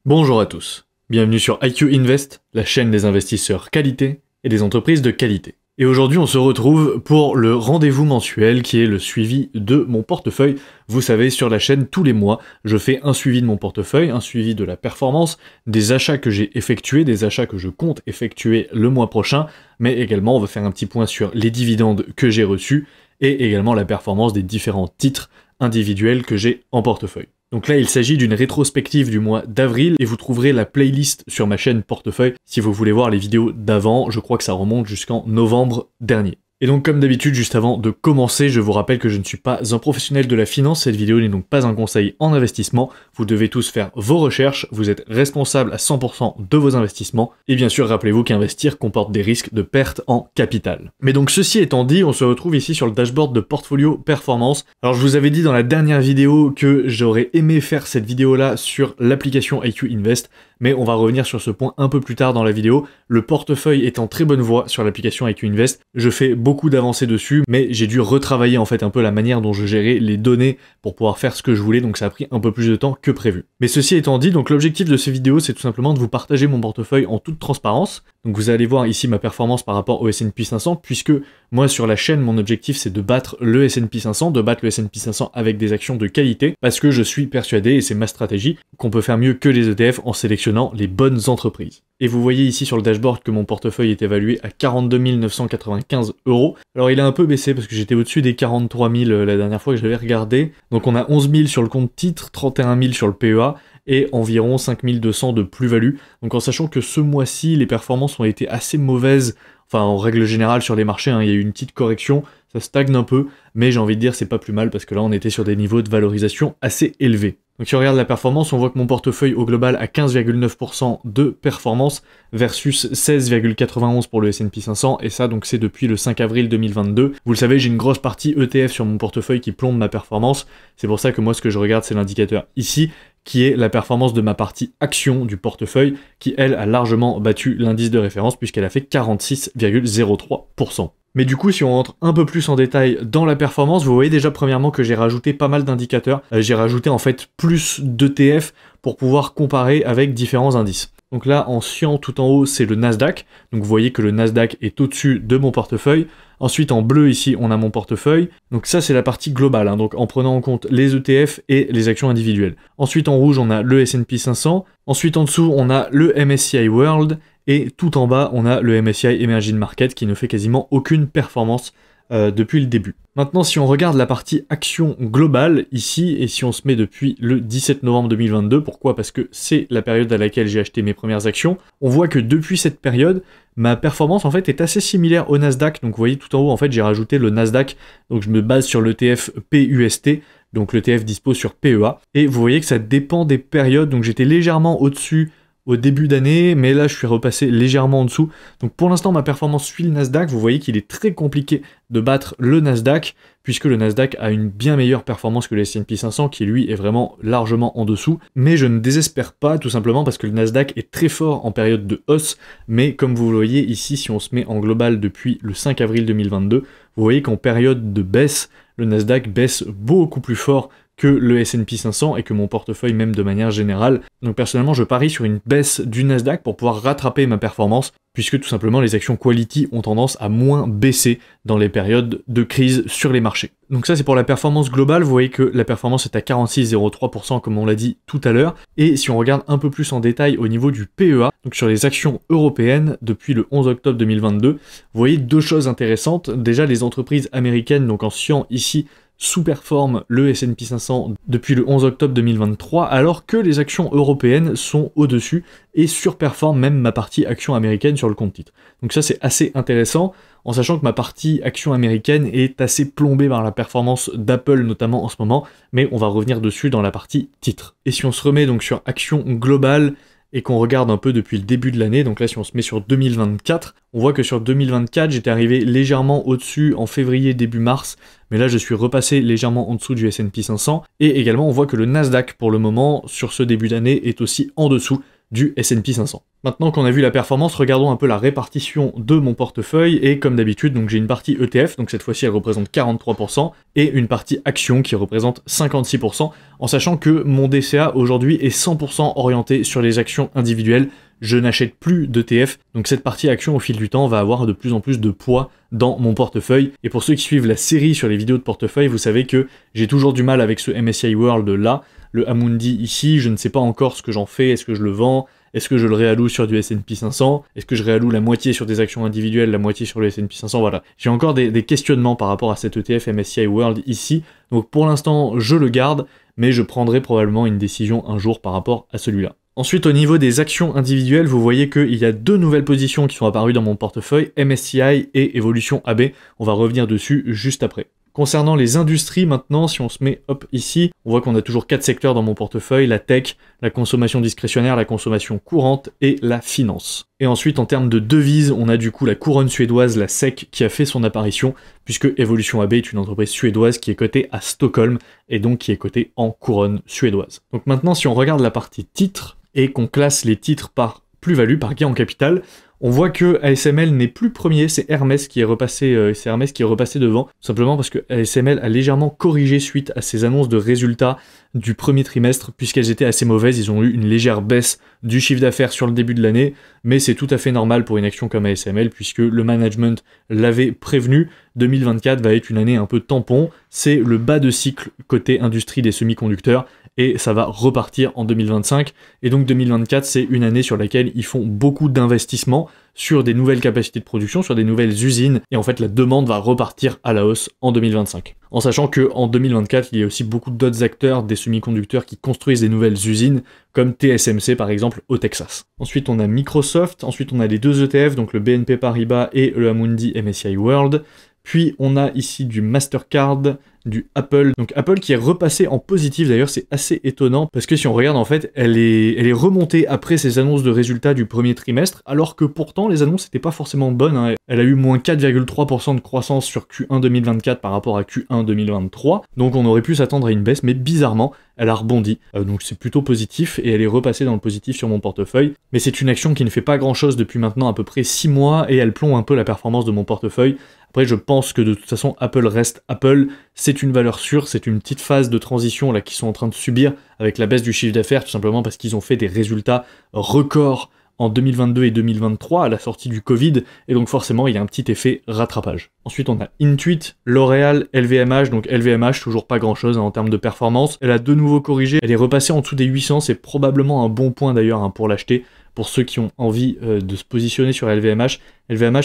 Bonjour à tous, bienvenue sur IQ Invest, la chaîne des investisseurs qualité et des entreprises de qualité. Et aujourd'hui on se retrouve pour le rendez-vous mensuel qui est le suivi de mon portefeuille. Vous savez, sur la chaîne, tous les mois, je fais un suivi de mon portefeuille, un suivi de la performance, des achats que j'ai effectués, des achats que je compte effectuer le mois prochain, mais également on va faire un petit point sur les dividendes que j'ai reçus et également la performance des différents titres individuels que j'ai en portefeuille. Donc là, il s'agit d'une rétrospective du mois d'avril et vous trouverez la playlist sur ma chaîne portefeuille si vous voulez voir les vidéos d'avant. Je crois que ça remonte jusqu'en novembre dernier. Et donc comme d'habitude, juste avant de commencer, je vous rappelle que je ne suis pas un professionnel de la finance, cette vidéo n'est donc pas un conseil en investissement, vous devez tous faire vos recherches, vous êtes responsable à 100% de vos investissements, et bien sûr rappelez-vous qu'investir comporte des risques de perte en capital. Mais donc ceci étant dit, on se retrouve ici sur le dashboard de Portfolio Performance. Alors je vous avais dit dans la dernière vidéo que j'aurais aimé faire cette vidéo là sur l'application IQ Invest, mais on va revenir sur ce point un peu plus tard dans la vidéo. Le portefeuille est en très bonne voie sur l'application IQ Invest. Je fais beaucoup d'avancées dessus, mais j'ai dû retravailler en fait un peu la manière dont je gérais les données pour pouvoir faire ce que je voulais, donc ça a pris un peu plus de temps que prévu. Mais ceci étant dit, donc l'objectif de ces vidéos, c'est tout simplement de vous partager mon portefeuille en toute transparence. Donc vous allez voir ici ma performance par rapport au S&P 500, puisque moi sur la chaîne, mon objectif c'est de battre le S&P 500, de battre le S&P 500 avec des actions de qualité, parce que je suis persuadé, et c'est ma stratégie, qu'on peut faire mieux que les ETF en sélectionnant les bonnes entreprises. Et vous voyez ici sur le dashboard que mon portefeuille est évalué à 42 995 €. Alors il a un peu baissé parce que j'étais au-dessus des 43 000 la dernière fois que j'avais regardé. Donc on a 11 000 sur le compte titre, 31 000 sur le PEA, et environ 5 200 de plus-value. Donc en sachant que ce mois-ci, les performances ont été assez mauvaises, enfin en règle générale sur les marchés, il y a eu une petite correction, ça stagne un peu, mais j'ai envie de dire c'est pas plus mal parce que là on était sur des niveaux de valorisation assez élevés. Donc si on regarde la performance, on voit que mon portefeuille au global a 15,9% de performance versus 16,91 pour le S&P 500, et ça donc c'est depuis le 5 avril 2022. Vous le savez, j'ai une grosse partie ETF sur mon portefeuille qui plombe ma performance, c'est pour ça que moi ce que je regarde c'est l'indicateur ici, qui est la performance de ma partie action du portefeuille, qui elle a largement battu l'indice de référence puisqu'elle a fait 46,03%. Mais du coup, si on rentre un peu plus en détail dans la performance, vous voyez déjà premièrement que j'ai rajouté pas mal d'indicateurs. J'ai rajouté en fait plus d'ETF pour pouvoir comparer avec différents indices. Donc là, en cyan tout en haut, c'est le Nasdaq. Donc vous voyez que le Nasdaq est au-dessus de mon portefeuille. Ensuite, en bleu, ici, on a mon portefeuille. Donc ça, c'est la partie globale, donc en prenant en compte les ETF et les actions individuelles. Ensuite, en rouge, on a le S&P 500. Ensuite, en dessous, on a le MSCI World. Et tout en bas, on a le MSCI Emerging Market qui ne fait quasiment aucune performance depuis le début. Maintenant, si on regarde la partie action globale ici, et si on se met depuis le 17 novembre 2022, pourquoi? Parce que c'est la période à laquelle j'ai acheté mes premières actions, on voit que depuis cette période, ma performance en fait est assez similaire au Nasdaq. Donc vous voyez tout en haut, en fait, j'ai rajouté le Nasdaq, donc je me base sur l'ETF PUST, donc l'ETF dispose sur PEA, et vous voyez que ça dépend des périodes, donc j'étais légèrement au-dessus au début d'année, mais là je suis repassé légèrement en dessous. Donc pour l'instant ma performance suit le Nasdaq. Vous voyez qu'il est très compliqué de battre le Nasdaq, puisque le Nasdaq a une bien meilleure performance que le S&P 500 qui lui est vraiment largement en dessous. Mais je ne désespère pas, tout simplement parce que le Nasdaq est très fort en période de hausse, mais comme vous le voyez ici, si on se met en global depuis le 5 avril 2022, vous voyez qu'en période de baisse, le Nasdaq baisse beaucoup plus fort que le S&P 500 et que mon portefeuille même de manière générale. Donc personnellement je parie sur une baisse du Nasdaq pour pouvoir rattraper ma performance, puisque tout simplement les actions quality ont tendance à moins baisser dans les périodes de crise sur les marchés. Donc ça c'est pour la performance globale, vous voyez que la performance est à 46,03% comme on l'a dit tout à l'heure, et si on regarde un peu plus en détail au niveau du PEA, donc sur les actions européennes depuis le 11 octobre 2022, vous voyez deux choses intéressantes. Déjà les entreprises américaines, donc en cyan ici, sous-performe le S&P 500 depuis le 11 octobre 2023, alors que les actions européennes sont au-dessus et surperforment même ma partie action américaine sur le compte titre. Donc ça c'est assez intéressant, en sachant que ma partie action américaine est assez plombée par la performance d'Apple notamment en ce moment, mais on va revenir dessus dans la partie titre. Et si on se remet donc sur action globale, et qu'on regarde un peu depuis le début de l'année, donc là si on se met sur 2024, on voit que sur 2024, j'étais arrivé légèrement au-dessus en février, début mars, mais là je suis repassé légèrement en dessous du S&P 500, et également on voit que le Nasdaq pour le moment, sur ce début d'année, est aussi en dessous du S&P 500. Maintenant qu'on a vu la performance, regardons un peu la répartition de mon portefeuille, et comme d'habitude, donc j'ai une partie ETF, donc cette fois-ci elle représente 43%, et une partie action qui représente 56%, en sachant que mon DCA aujourd'hui est 100% orienté sur les actions individuelles. Je n'achète plus d'ETF, donc cette partie action au fil du temps va avoir de plus en plus de poids dans mon portefeuille. Et pour ceux qui suivent la série sur les vidéos de portefeuille, vous savez que j'ai toujours du mal avec ce MSCI World là, le Amundi ici, je ne sais pas encore ce que j'en fais, est-ce que je le vends, est-ce que je le réalloue sur du S&P 500, est-ce que je réalloue la moitié sur des actions individuelles, la moitié sur le S&P 500, voilà. J'ai encore des questionnements par rapport à cet ETF MSCI World ici, donc pour l'instant je le garde, mais je prendrai probablement une décision un jour par rapport à celui-là. Ensuite, au niveau des actions individuelles, vous voyez qu'il y a deux nouvelles positions qui sont apparues dans mon portefeuille, MSCI et Evolution AB. On va revenir dessus juste après. Concernant les industries, maintenant, si on se met hop ici, on voit qu'on a toujours 4 secteurs dans mon portefeuille, la tech, la consommation discrétionnaire, la consommation courante et la finance. Et ensuite, en termes de devises, on a du coup la couronne suédoise, la SEK, qui a fait son apparition, puisque Evolution AB est une entreprise suédoise qui est cotée à Stockholm, et donc qui est cotée en couronne suédoise. Donc maintenant, si on regarde la partie titres, et qu'on classe les titres par plus-value, par gain en capital, on voit que ASML n'est plus premier, c'est Hermès qui est repassé devant, tout simplement parce que ASML a légèrement corrigé suite à ces annonces de résultats du premier trimestre, puisqu'elles étaient assez mauvaises, ils ont eu une légère baisse du chiffre d'affaires sur le début de l'année, mais c'est tout à fait normal pour une action comme ASML, puisque le management l'avait prévenu, 2024 va être une année un peu tampon, c'est le bas de cycle côté industrie des semi-conducteurs, et ça va repartir en 2025, et donc 2024 c'est une année sur laquelle ils font beaucoup d'investissements sur des nouvelles capacités de production, sur des nouvelles usines, et en fait la demande va repartir à la hausse en 2025. En sachant qu'en 2024, il y a aussi beaucoup d'autres acteurs des semi-conducteurs qui construisent des nouvelles usines, comme TSMC par exemple au Texas. Ensuite on a Microsoft, ensuite on a les deux ETF, donc le BNP Paribas et le Amundi MSCI World, puis on a ici du Mastercard, du Apple, donc Apple qui est repassé en positif, d'ailleurs c'est assez étonnant, parce que si on regarde en fait, elle est remontée après ces annonces de résultats du premier trimestre, alors que pourtant les annonces n'étaient pas forcément bonnes, hein. Elle a eu moins 4,3% de croissance sur Q1 2024 par rapport à Q1 2023, donc on aurait pu s'attendre à une baisse, mais bizarrement, elle a rebondi, donc c'est plutôt positif, et elle est repassée dans le positif sur mon portefeuille, mais c'est une action qui ne fait pas grand chose depuis maintenant à peu près 6 mois, et elle plombe un peu la performance de mon portefeuille. Après, je pense que de toute façon, Apple reste Apple, c'est une valeur sûre, c'est une petite phase de transition là qu'ils sont en train de subir avec la baisse du chiffre d'affaires, tout simplement parce qu'ils ont fait des résultats records en 2022 et 2023 à la sortie du Covid, et donc forcément, il y a un petit effet rattrapage. Ensuite, on a Intuit, L'Oréal, LVMH, donc LVMH, toujours pas grand-chose hein, en termes de performance. Elle a de nouveau corrigé, elle est repassée en dessous des 800, c'est probablement un bon point d'ailleurs hein, pour l'acheter, pour ceux qui ont envie de se positionner sur LVMH,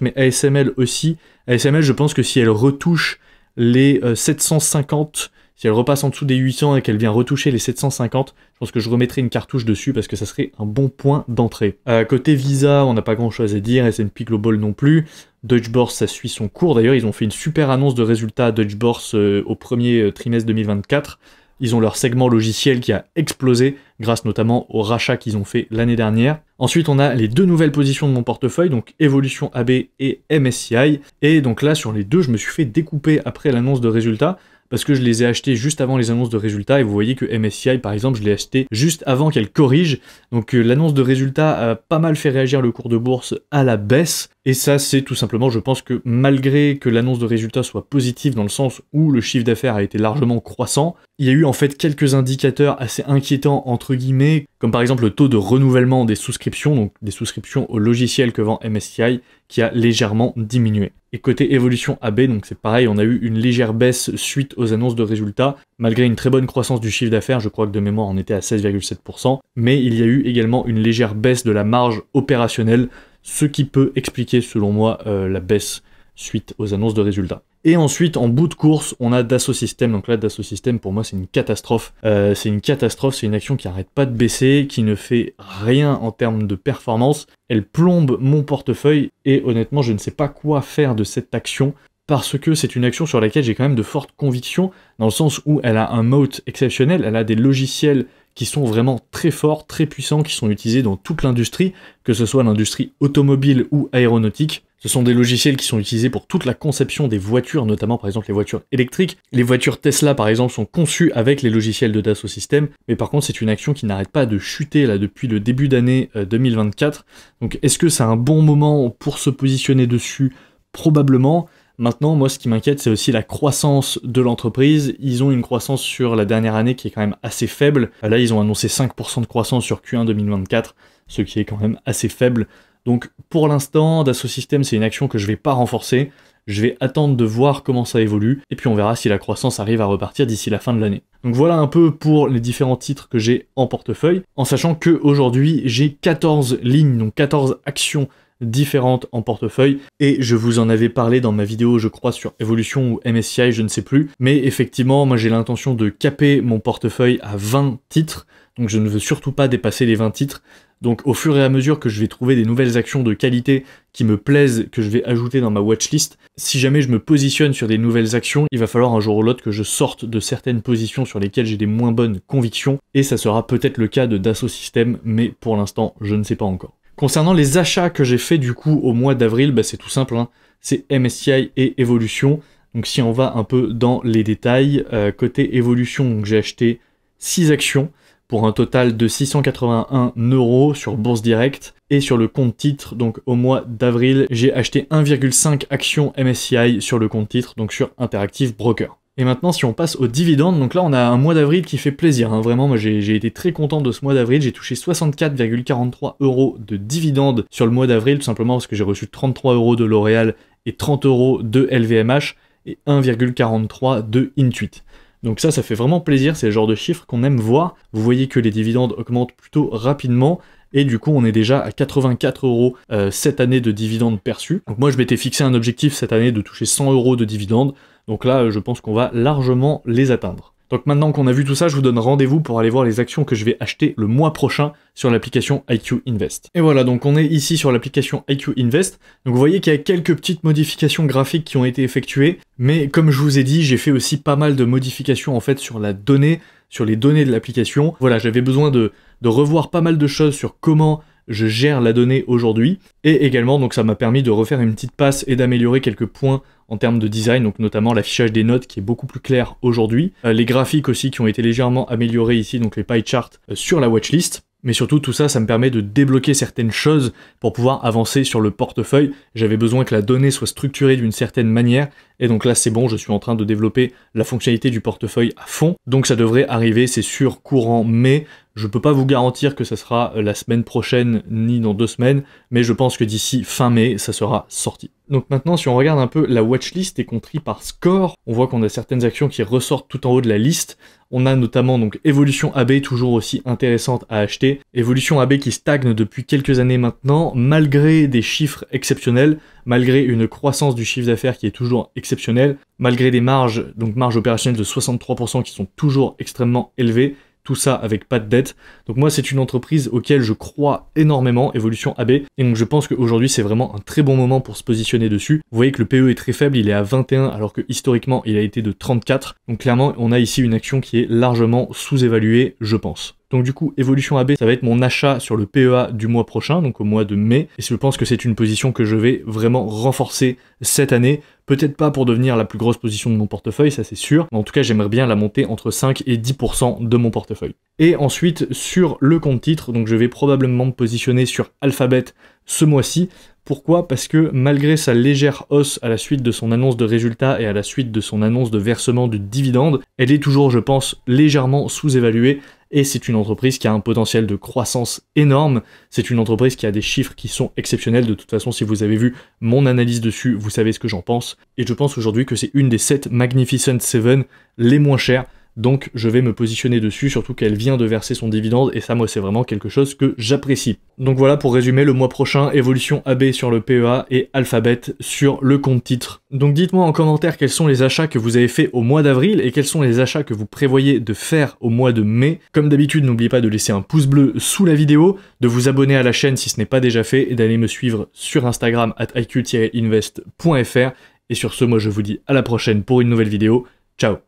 mais ASML aussi. ASML, je pense que si elle retouche les 750, si elle repasse en dessous des 800 et qu'elle vient retoucher les 750, je pense que je remettrai une cartouche dessus parce que ça serait un bon point d'entrée. Côté Visa, on n'a pas grand chose à dire, S&P Global non plus. Deutsche Börse, ça suit son cours. D'ailleurs, ils ont fait une super annonce de résultats Deutsche Börse au premier trimestre 2024. Ils ont leur segment logiciel qui a explosé grâce notamment au rachat qu'ils ont fait l'année dernière. Ensuite, on a les deux nouvelles positions de mon portefeuille, donc Evolution AB et MSCI. Et donc là, sur les deux, je me suis fait découper après l'annonce de résultats, parce que je les ai achetés juste avant les annonces de résultats, et vous voyez que MSCI, par exemple, je l'ai acheté juste avant qu'elle corrige. Donc l'annonce de résultats a pas mal fait réagir le cours de bourse à la baisse, et ça, c'est tout simplement, je pense que malgré que l'annonce de résultats soit positive dans le sens où le chiffre d'affaires a été largement croissant, il y a eu en fait quelques indicateurs assez inquiétants, entre guillemets, comme par exemple le taux de renouvellement des souscriptions, donc des souscriptions au logiciel que vend MSCI, qui a légèrement diminué. Et côté Evolution AB, donc c'est pareil, on a eu une légère baisse suite aux annonces de résultats, malgré une très bonne croissance du chiffre d'affaires, je crois que de mémoire on était à 16,7%, mais il y a eu également une légère baisse de la marge opérationnelle, ce qui peut expliquer selon moi la baisse suite aux annonces de résultats. Et ensuite, en bout de course, on a Dassault Systèmes. Donc là, Dassault Systèmes, pour moi, c'est une catastrophe. C'est une action qui n'arrête pas de baisser, qui ne fait rien en termes de performance. Elle plombe mon portefeuille, et honnêtement, je ne sais pas quoi faire de cette action, parce que c'est une action sur laquelle j'ai quand même de fortes convictions, dans le sens où elle a un moat exceptionnel, elle a des logiciels qui sont vraiment très forts, très puissants, qui sont utilisés dans toute l'industrie, que ce soit l'industrie automobile ou aéronautique. Ce sont des logiciels qui sont utilisés pour toute la conception des voitures, notamment par exemple les voitures électriques. Les voitures Tesla par exemple sont conçues avec les logiciels de Dassault Systèmes, mais par contre c'est une action qui n'arrête pas de chuter là depuis le début d'année 2024. Donc est-ce que c'est un bon moment pour se positionner dessus? Probablement. Maintenant, moi, ce qui m'inquiète, c'est aussi la croissance de l'entreprise. Ils ont une croissance sur la dernière année qui est quand même assez faible. Là, ils ont annoncé 5% de croissance sur Q1 2024, ce qui est quand même assez faible. Donc, pour l'instant, Dassault Systèmes, c'est une action que je vais pas renforcer. Je vais attendre de voir comment ça évolue, et puis on verra si la croissance arrive à repartir d'ici la fin de l'année. Donc voilà un peu pour les différents titres que j'ai en portefeuille, en sachant qu'aujourd'hui, j'ai 14 lignes, donc 14 actions différentes en portefeuille, et je vous en avais parlé dans ma vidéo, je crois, sur Evolution ou MSCI, je ne sais plus, mais effectivement, moi j'ai l'intention de caper mon portefeuille à 20 titres, donc je ne veux surtout pas dépasser les 20 titres, donc au fur et à mesure que je vais trouver des nouvelles actions de qualité qui me plaisent, que je vais ajouter dans ma watchlist, si jamais je me positionne sur des nouvelles actions, il va falloir un jour ou l'autre que je sorte de certaines positions sur lesquelles j'ai des moins bonnes convictions, et ça sera peut-être le cas de Dassault Systèmes, mais pour l'instant, je ne sais pas encore. Concernant les achats que j'ai fait du coup au mois d'avril, c'est tout simple, hein. C'est MSCI et Evolution. Donc si on va un peu dans les détails, côté Evolution, j'ai acheté 6 actions pour un total de 681 € sur Bourse Direct. Et sur le compte titre, donc au mois d'avril, j'ai acheté 1,5 actions MSCI sur le compte titre, donc sur Interactive Broker. Et maintenant, si on passe aux dividendes, donc là, on a un mois d'avril qui fait plaisir, hein. Vraiment, moi, j'ai été très content de ce mois d'avril. J'ai touché 64,43 € de dividendes sur le mois d'avril, tout simplement parce que j'ai reçu 33 € de L'Oréal et 30 € de LVMH et 1,43 de Intuit. Donc ça fait vraiment plaisir, c'est le genre de chiffre qu'on aime voir. Vous voyez que les dividendes augmentent plutôt rapidement, et du coup on est déjà à 84 € cette année de dividendes perçus. Donc moi je m'étais fixé un objectif cette année de toucher 100 € de dividendes, donc là je pense qu'on va largement les atteindre. Donc maintenant qu'on a vu tout ça, je vous donne rendez-vous pour aller voir les actions que je vais acheter le mois prochain sur l'application IQ Invest. Et voilà, donc on est ici sur l'application IQ Invest. Donc vous voyez qu'il y a quelques petites modifications graphiques qui ont été effectuées, mais comme je vous ai dit, j'ai fait aussi pas mal de modifications en fait sur la donnée, sur les données de l'application. Voilà, j'avais besoin de revoir pas mal de choses sur comment je gère la donnée aujourd'hui, et également donc ça m'a permis de refaire une petite passe et d'améliorer quelques points en termes de design, donc notamment l'affichage des notes qui est beaucoup plus clair aujourd'hui, les graphiques aussi qui ont été légèrement améliorés ici, donc les pie charts sur la watchlist. Mais surtout tout ça, ça me permet de débloquer certaines choses pour pouvoir avancer sur le portefeuille. J'avais besoin que la donnée soit structurée d'une certaine manière, et donc là c'est bon, je suis en train de développer la fonctionnalité du portefeuille à fond. Donc ça devrait arriver, c'est sûr, courant mai. Je peux pas vous garantir que ça sera la semaine prochaine ni dans 2 semaines, mais je pense que d'ici fin mai, ça sera sorti. Donc maintenant, si on regarde un peu la watchlist et qu'on trie par score, on voit qu'on a certaines actions qui ressortent tout en haut de la liste. On a notamment donc Evolution AB, toujours aussi intéressante à acheter. Evolution AB qui stagne depuis quelques années maintenant, malgré des chiffres exceptionnels, malgré une croissance du chiffre d'affaires qui est toujours exceptionnelle, malgré des marges, donc marges opérationnelles de 63% qui sont toujours extrêmement élevées. Tout ça avec pas de dette. Donc moi c'est une entreprise auquel je crois énormément, Evolution AB, et donc je pense qu'aujourd'hui c'est vraiment un très bon moment pour se positionner dessus. Vous voyez que le PE est très faible, il est à 21 alors que historiquement il a été de 34. Donc clairement on a ici une action qui est largement sous-évaluée, je pense. Donc du coup, Evolution AB, ça va être mon achat sur le PEA du mois prochain, donc au mois de mai, et je pense que c'est une position que je vais vraiment renforcer cette année. Peut-être pas pour devenir la plus grosse position de mon portefeuille, ça c'est sûr, mais en tout cas j'aimerais bien la monter entre 5 et 10% de mon portefeuille. Et ensuite, sur le compte titre, donc je vais probablement me positionner sur Alphabet ce mois-ci. Pourquoi? Parce que malgré sa légère hausse à la suite de son annonce de résultats et à la suite de son annonce de versement du dividende, elle est toujours, je pense, légèrement sous-évaluée. Et c'est une entreprise qui a un potentiel de croissance énorme, c'est une entreprise qui a des chiffres qui sont exceptionnels. De toute façon, si vous avez vu mon analyse dessus, vous savez ce que j'en pense, et je pense aujourd'hui que c'est une des 7 Magnificent 7 les moins chères, donc je vais me positionner dessus, surtout qu'elle vient de verser son dividende, et ça moi c'est vraiment quelque chose que j'apprécie. Donc voilà, pour résumer, le mois prochain, Evolution AB sur le PEA et Alphabet sur le compte titre. Donc dites-moi en commentaire quels sont les achats que vous avez fait au mois d'avril et quels sont les achats que vous prévoyez de faire au mois de mai. Comme d'habitude, n'oubliez pas de laisser un pouce bleu sous la vidéo, de vous abonner à la chaîne si ce n'est pas déjà fait et d'aller me suivre sur Instagram @iq-invest.fr. Et sur ce, moi je vous dis à la prochaine pour une nouvelle vidéo. Ciao!